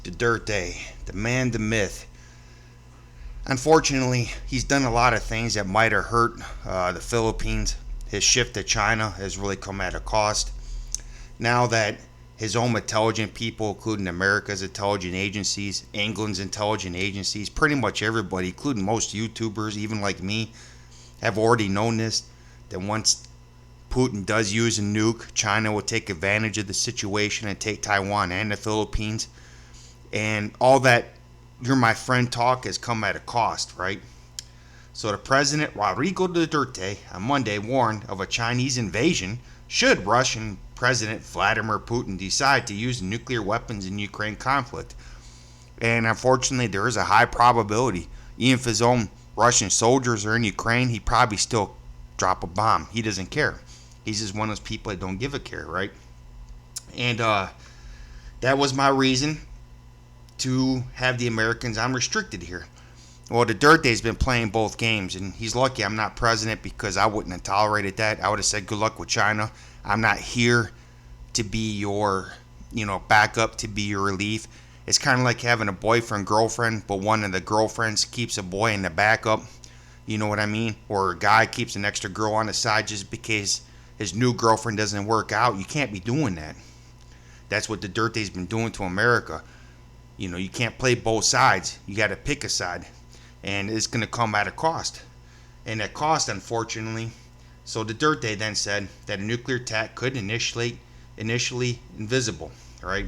Duterte, the man, the myth. Unfortunately, he's done a lot of things that might have hurt the Philippines. His shift to China has really come at a cost. Now that his own intelligent people, including America's intelligence agencies, England's intelligence agencies, pretty much everybody, including most YouTubers, even like me, have already known this, that once Putin does use a nuke, China will take advantage of the situation and take Taiwan and the Philippines. And all that "you're my friend" talk has come at a cost, right? So the president, Rodrigo Duterte, on Monday warned of a Chinese invasion should Russian President Vladimir Putin decide to use nuclear weapons in Ukraine conflict. And unfortunately, there is a high probability, even if his own Russian soldiers are in Ukraine, he'd probably still drop a bomb. He doesn't care. He's just one of those people that don't give a care, right? And that was my reason to have the Americans unrestricted here. Well, Duterte's been playing both games, and he's lucky I'm not president, because I wouldn't have tolerated that. I would have said good luck with China. I'm not here to be your, backup, to be your relief. It's kind of like having a boyfriend, girlfriend, but one of the girlfriends keeps a boy in the backup. You know what I mean? Or a guy keeps an extra girl on the side just because his new girlfriend doesn't work out. You can't be doing that. That's what Duterte's been doing to America. You can't play both sides. You got to pick a side. And it's going to come at a cost. And that cost, unfortunately, so Duterte then said that a nuclear attack could initially invisible, right?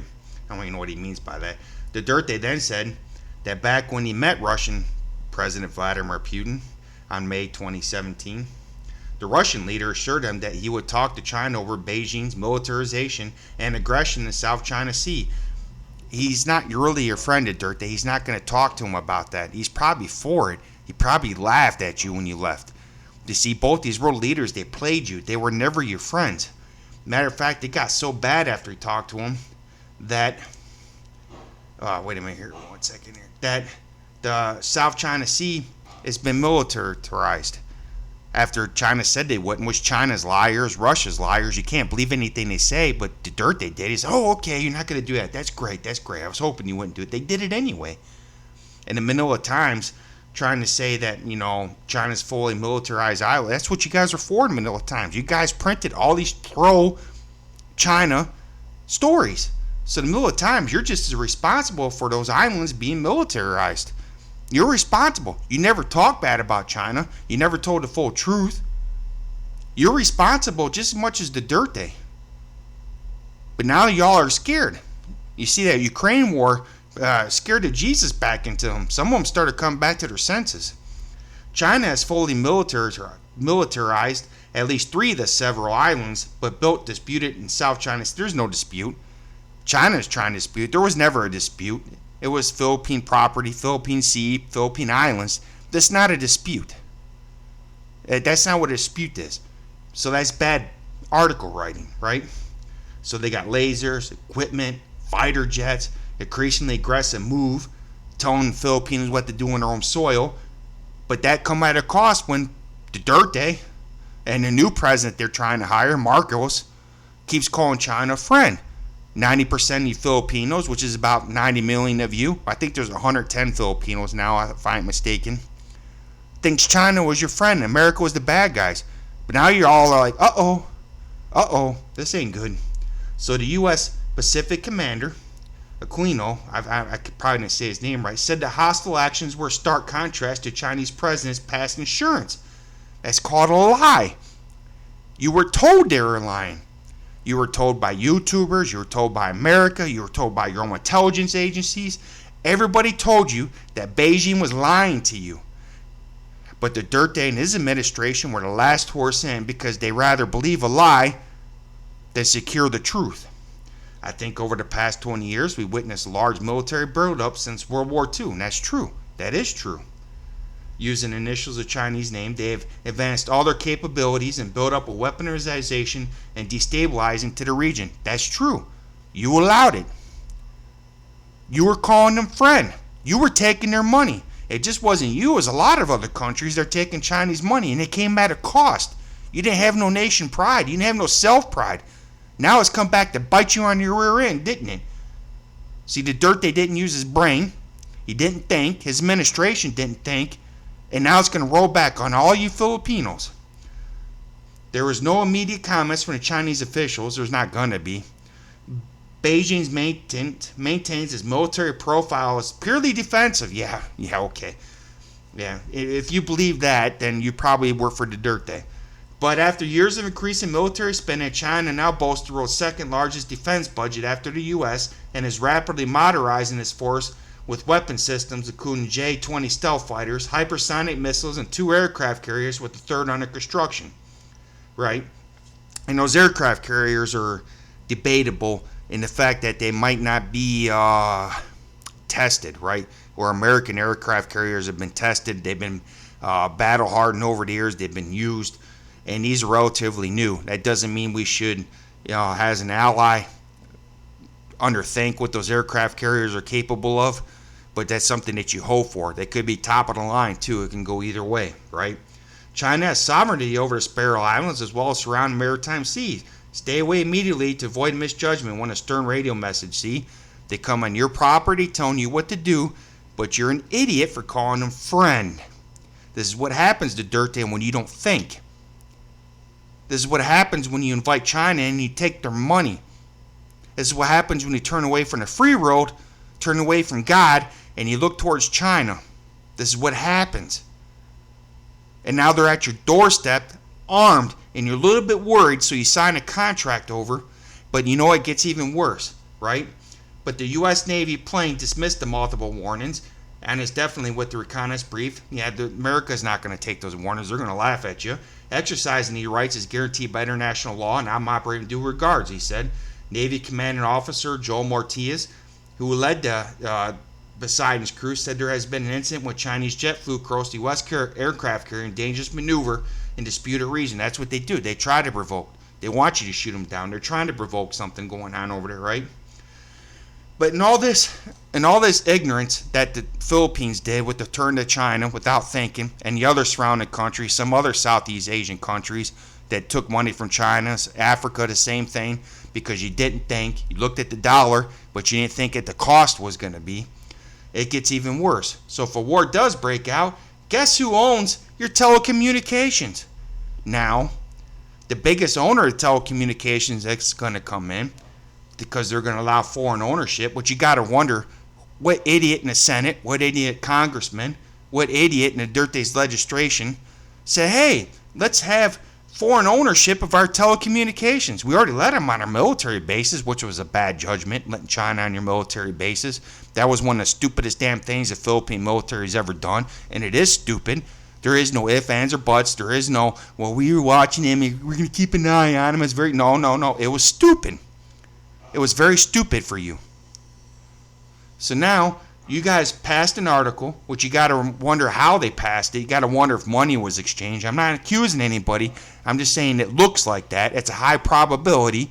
I don't even know what he means by that. Duterte then said that back when he met Russian President Vladimir Putin on May 2017, the Russian leader assured him that he would talk to China over Beijing's militarization and aggression in the South China Sea. He's not really your friend, Duterte. He's not going to talk to him about that. He's probably for it. He probably laughed at you when you left. You see, both these world leaders, they played you. They were never your friends. Matter of fact, it got so bad after he talked to him that, wait a minute here, 1 second here, that the South China Sea has been militarized. After China said they wouldn't, which China's liars, Russia's liars. You can't believe anything they say, but Duterte did. He said, oh, okay, you're not going to do that. That's great. I was hoping you wouldn't do it. They did it anyway. And the Manila Times trying to say that, China's fully militarized island. That's what you guys are for in Manila Times. You guys printed all these pro-China stories. So the Manila Times, you're just as responsible for those islands being militarized. You're responsible. You never talk bad about China. You never told the full truth. You're responsible just as much as Duterte. But now y'all are scared. You see that Ukraine war scared the Jesus back into them. Some of them started coming back to their senses. China has fully militarized at least 3 of the several islands, but built disputed in South China. There's no dispute. China is trying to dispute. There was never a dispute. It was Philippine property, Philippine Sea, Philippine Islands. That's not a dispute. That's not what a dispute is. So that's bad article writing, right? So they got lasers, equipment, fighter jets, increasingly aggressive move, telling Filipinos what to do on their own soil. But that come at a cost when Duterte and the new president they're trying to hire, Marcos, keeps calling China a friend. 90% of you Filipinos, which is about 90 million of you, I think there's 110 Filipinos now, if I'm mistaken, thinks China was your friend, America was the bad guys. But now you're all like, this ain't good. So the U.S. Pacific Commander, Aquino, I could probably didn't say his name right, said the hostile actions were a stark contrast to Chinese president's past assurance. That's called a lie. You were told they were lying. You were told by YouTubers, you were told by America, you were told by your own intelligence agencies. Everybody told you that Beijing was lying to you. But Duterte and his administration were the last horse in because they rather believe a lie than secure the truth. I think over the past 20 years, we witnessed a large military buildup since World War II, and that's true. That is true. Using initials of Chinese name, they have advanced all their capabilities and built up a weaponization and destabilizing to the region. That's true. You allowed it. You were calling them friend. You were taking their money. It just wasn't you. It was a lot of other countries that are taking Chinese money, and it came at a cost. You didn't have no nation pride. You didn't have no self-pride. Now it's come back to bite you on your rear end, didn't it? See, Duterte didn't use his brain. He didn't think. His administration didn't think. And now it's going to roll back on all you Filipinos. There was no immediate comments from the Chinese officials. There's not going to be. Beijing maintains its military profile as purely defensive. Yeah, okay. Yeah, if you believe that, then you probably work for Duterte. But after years of increasing military spending, China now boasts the world's second largest defense budget after the U.S. and is rapidly modernizing its force with weapon systems including J-20 stealth fighters, hypersonic missiles, and 2 aircraft carriers, with the third under construction. Right? And those aircraft carriers are debatable in the fact that they might not be tested, right? Where American aircraft carriers have been tested, they've been battle hardened over the years, they've been used, and these are relatively new. That doesn't mean we should, as an ally, underthink what those aircraft carriers are capable of, but that's something that you hope for. They could be top of the line too. It can go either way, right? China has sovereignty over the Sparrow Islands as well as surrounding maritime seas. Stay away immediately to avoid misjudgment. When a stern radio message, see? They come on your property telling you what to do, but you're an idiot for calling them friend. This is what happens to Duterte when you don't think. This is what happens when you invite China and you take their money. This is what happens when you turn away from the free road, turn away from God, and you look towards China. This is what happens. And now they're at your doorstep, armed, and you're a little bit worried, so you sign a contract over. But you know it gets even worse, right? But the U.S. Navy plane dismissed the multiple warnings, and it's definitely with the reconnaissance brief. Yeah, America's not going to take those warnings. They're going to laugh at you. Exercising these rights is guaranteed by international law, and I'm operating due regards, he said. Navy Commanding Officer Joel Mortiz, who led the Poseidon's crew, said there has been an incident when Chinese jet flew across the U.S. aircraft carrying dangerous maneuver in disputed region. That's what they do. They try to provoke. They want you to shoot them down. They're trying to provoke something going on over there, right? But in all this ignorance that the Philippines did with the turn to China without thinking, and the other surrounding countries, some other Southeast Asian countries that took money from China, Africa, the same thing, because you didn't think, you looked at the dollar, but you didn't think what the cost was going to be. It gets even worse. So if a war does break out, guess who owns your telecommunications? Now, the biggest owner of telecommunications that's going to come in, because they're going to allow foreign ownership, but you got to wonder what idiot in the Senate, what idiot congressman, what idiot in the Duterte's legislation said, hey, let's have foreign ownership of our telecommunications. We already let them on our military bases, which was a bad judgment, letting China on your military bases. That was one of the stupidest damn things the Philippine military has ever done, and it is stupid. There is no ifs, ands, or buts. There is no, well, we were watching him, we're going to keep an eye on him. It's very, no. It was stupid. It was very stupid for you. So now, you guys passed an article, which you got to wonder how they passed it. You got to wonder if money was exchanged. I'm not accusing anybody. I'm just saying it looks like that. It's a high probability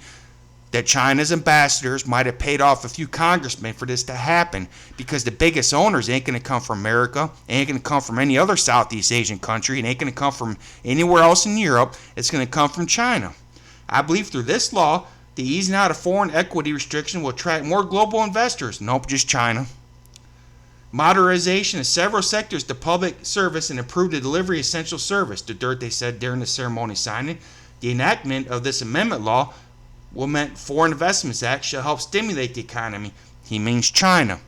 that China's ambassadors might have paid off a few congressmen for this to happen, because the biggest owners ain't going to come from America, ain't going to come from any other Southeast Asian country, and ain't going to come from anywhere else in Europe. It's going to come from China. I believe through this law, the easing out of foreign equity restriction will attract more global investors. Nope, just China. Modernization of several sectors to public service and improve the delivery of essential service, Duterte said during the ceremony signing. The enactment of this amendment law will mean Foreign Investments Act shall help stimulate the economy. He means China.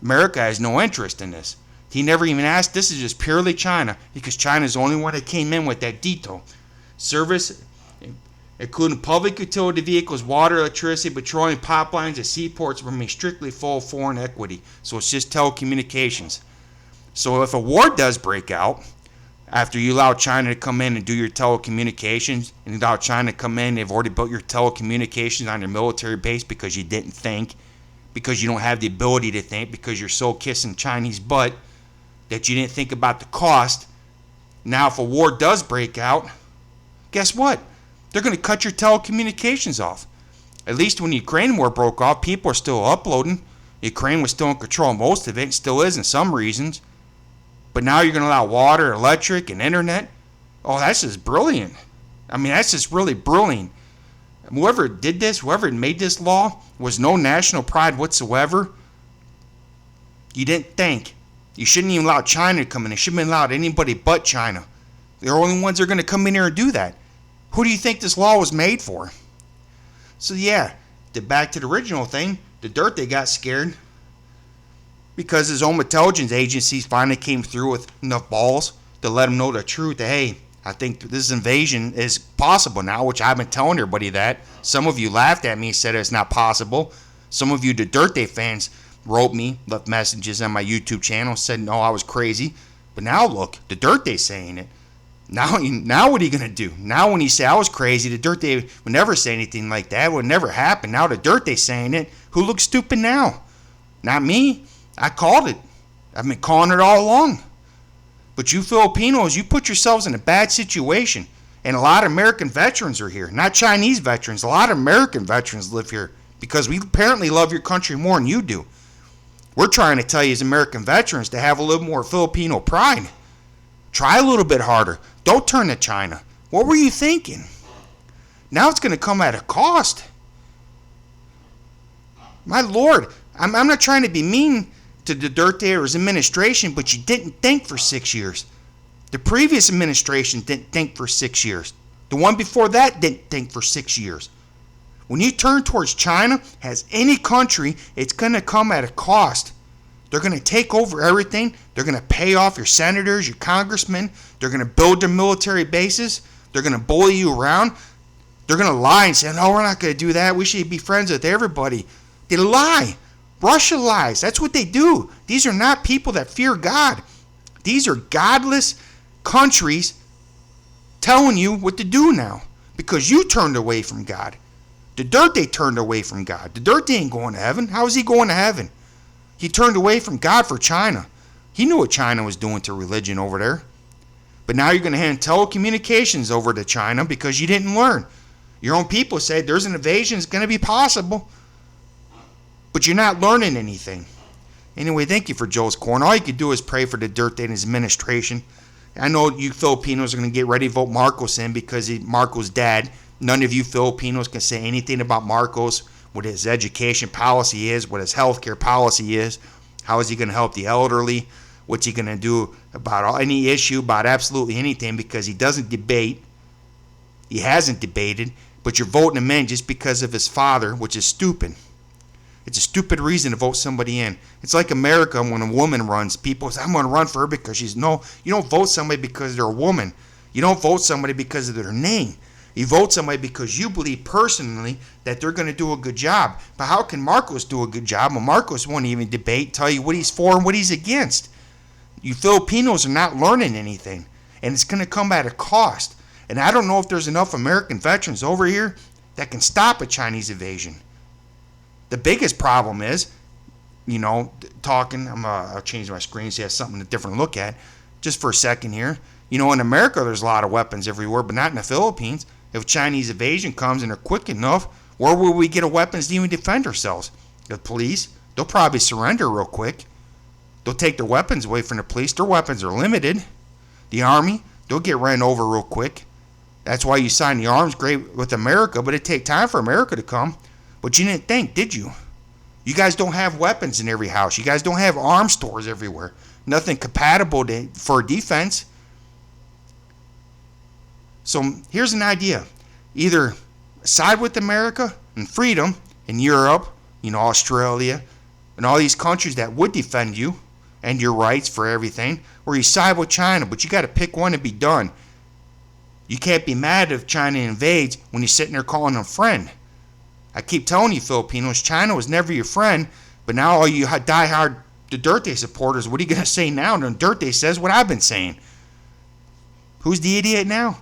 America has no interest in this. He never even asked. This is just purely China, because China is the only one that came in with that veto. Service, including public utility vehicles, water, electricity, petroleum pipelines, and seaports, remain strictly full of foreign equity. So it's just telecommunications. So if a war does break out, after you allow China to come in and do your telecommunications, and you allow China to come in, they've already built your telecommunications on your military base because you didn't think, because you don't have the ability to think, because you're so kissing Chinese butt that you didn't think about the cost. Now if a war does break out, guess what? They're going to cut your telecommunications off. At least when the Ukraine war broke off, people are still uploading. Ukraine was still in control of most of it, and still is in some regions. But now you're going to allow water, electric, and internet? Oh, that's just brilliant. I mean, that's just really brilliant. Whoever did this, whoever made this law, was no national pride whatsoever. You didn't think. You shouldn't even allow China to come in. It shouldn't have allowed anybody but China. They're the only ones that are going to come in here and do that. Who do you think this law was made for? So yeah, back to the original thing, Duterte got scared because his own intelligence agencies finally came through with enough balls to let him know the truth that, hey, I think this invasion is possible now, which I've been telling everybody that. Some of you laughed at me and said it's not possible. Some of you Duterte fans wrote me, left messages on my YouTube channel, said no, I was crazy. But now look, Duterte's saying it. Now what are you going to do? Now when you say I was crazy, Duterte would never say anything like that. It would never happen. Now Duterte's saying it. Who looks stupid now? Not me. I called it. I've been calling it all along. But you Filipinos, you put yourselves in a bad situation. And a lot of American veterans are here. Not Chinese veterans. A lot of American veterans live here because we apparently love your country more than you do. We're trying to tell you as American veterans to have a little more Filipino pride. Try a little bit harder. Don't turn to China. What were you thinking? Now it's going to come at a cost. My Lord, I'm not trying to be mean to Duterte or his administration, but you didn't think for 6 years. The previous administration didn't think for 6 years. The one before that didn't think for 6 years. When you turn towards China, as any country, it's going to come at a cost. They're going to take over everything. They're going to pay off your senators, your congressmen. They're going to build their military bases. They're going to bully you around. They're going to lie and say, no, we're not going to do that. We should be friends with everybody. They lie. Russia lies. That's what they do. These are not people that fear God. These are godless countries telling you what to do now because you turned away from God. Duterte turned away from God. Duterte ain't going to heaven. How is he going to heaven? He turned away from God for China. He knew what China was doing to religion over there. But now you're going to hand telecommunications over to China because you didn't learn. Your own people said there's an invasion. It's going to be possible. But you're not learning anything. Anyway, thank you for Joe's Corner. All you can do is pray for Duterte and his administration. I know you Filipinos are going to get ready to vote Marcos in because Marcos' dad. None of you Filipinos can say anything about Marcos, what his education policy is, what his healthcare policy is, how is he going to help the elderly, what's he going to do about any issue, about absolutely anything, because he doesn't debate. He hasn't debated, but you're voting him in just because of his father, which is stupid. It's a stupid reason to vote somebody in. It's like America when a woman runs. People say, I'm going to run for her because she's... No, you don't vote somebody because they're a woman. You don't vote somebody because of their name. You vote somebody because you believe personally that they're going to do a good job. But how can Marcos do a good job when Marcos won't even debate, tell you what he's for and what he's against? You Filipinos are not learning anything. And it's going to come at a cost. And I don't know if there's enough American veterans over here that can stop a Chinese invasion. The biggest problem is, I'll change my screen so you have something different to look at just for a second here. In America there's a lot of weapons everywhere, but not in the Philippines. If Chinese invasion comes and they're quick enough, where will we get weapons to even defend ourselves? The police, they'll probably surrender real quick. They'll take their weapons away from the police. Their weapons are limited. The army, they'll get ran over real quick. That's why you sign the arms great with America, but it take time for America to come. But you didn't think, did you? You guys don't have weapons in every house. You guys don't have arms stores everywhere. Nothing compatible for defense. So here's an idea. Either side with America and freedom in Europe, Australia, and all these countries that would defend you and your rights for everything, or you side with China, but you got to pick one and be done. You can't be mad if China invades when you're sitting there calling them friend. I keep telling you Filipinos, China was never your friend, but now all you diehard Duterte supporters, what are you going to say now? Duterte says what I've been saying. Who's the idiot now?